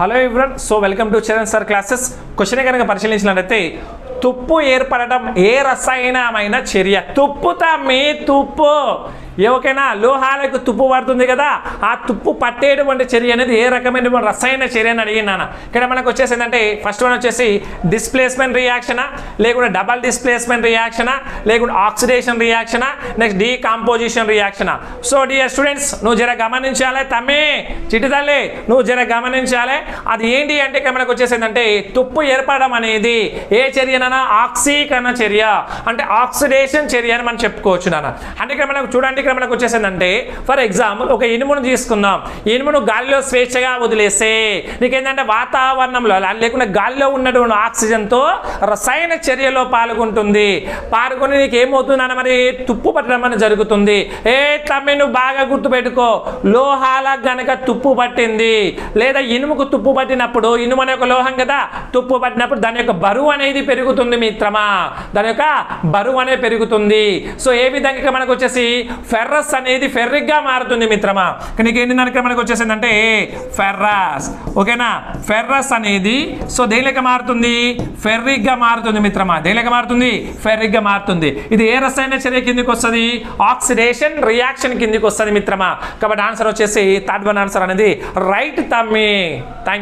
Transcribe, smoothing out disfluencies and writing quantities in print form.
Hello everyone, so welcome to Charan sir classes. Question కనుక పరిశీలించినట్లయితే తుప్పు ఏర్పడడం ఏ రసాయనమైన చర్య? తుప్పు ఎవరికైనా లోహాలకు తుప్పు పడుతుంది కదా, ఆ తుప్పు పట్టేటువంటి చర్య అనేది ఏ రకమైన రసాయన చర్య అని అడిగినాను. ఇక్కడ మనకు వచ్చేసి ఏంటంటే ఫస్ట్ వన్ వచ్చేసి డిస్ప్లేస్మెంట్ రియాక్షనా, లేకుంటే డబల్ డిస్ప్లేస్మెంట్ రియాక్షనా, లేకుంటే ఆక్సిడేషన్ రియాక్షనా, నెక్స్ట్ డీకాంపోజిషన్ రియాక్షనా. సో డియర్ స్టూడెంట్స్, నువ్వు జర గమనించాలి తమ్మి, చిట్టి తల్లి నువ్వు జర గమనించాలి. అది ఏంటి అంటే ఇక్కడ మనకు వచ్చేసి ఏంటంటే తుప్పు ఏర్పడడం అనేది ఏ చర్యనైనా ఆక్సీకరణ చర్య, అంటే ఆక్సిడేషన్ చర్య అని మనం చెప్పుకోవచ్చు నాన్న. అంటే ఇక్కడ మనకు చూడండి, ఇక్కడ మనకు వచ్చేసిందంటే ఫర్ ఎగ్జాంపుల్ ఒక ఇనుమును తీసుకుందాం. ఇనుమును గాలిలో స్వేచ్ఛగా వదిలేస్తే నీకేంటంటే వాతావరణంలో లేకుండా గాలిలో ఉన్నటువంటి ఆక్సిజన్తో రసాయన చర్యలో పాల్గొంటుంది. పాల్గొని నీకు ఏమవుతుందన్న మరి తుప్పు పట్టడం అనేది జరుగుతుంది. తమ్మి నువ్వు బాగా గుర్తుపెట్టుకో, లోహాలకు గనక తుప్పు పట్టింది లేదా ఇనుముకు తుప్పు పట్టినప్పుడు, ఇనుము అనే ఒక లోహం కదా, తుప్పు పట్టినప్పుడు దాని యొక్క బరువు అనేది పెరుగుతుంది మిత్రమా, దాని యొక్క బరువు అనేది పెరుగుతుంది. సో ఏ విధంగా మనకు వచ్చేసి ఫెర్రస్ అనేది ఫెర్రిక్ గా మారుతుంది మిత్రమా. నీకు ఏంటంటే మనకు వచ్చేసిందంటే ఫెర్రస్, ఓకేనా, ఫెర్రస్ అనేది సో దేనిలోకి మారుతుంది, ఫెర్రిక్ గా మారుతుంది మిత్రమా. దేనిలోకి మారుతుంది, ఫెర్రిక్ గా మారుతుంది. ఇది ఏ రసాయన చర్య కిందకి వస్తుంది, ఆక్సిడేషన్ రియాక్షన్ కిందకి వస్తుంది మిత్రమా. కాబట్టి ఆన్సర్ వచ్చేసి థర్డ్ వన్ ఆన్సర్ అనేది రైట్ తమ్మి. థ్యాంక్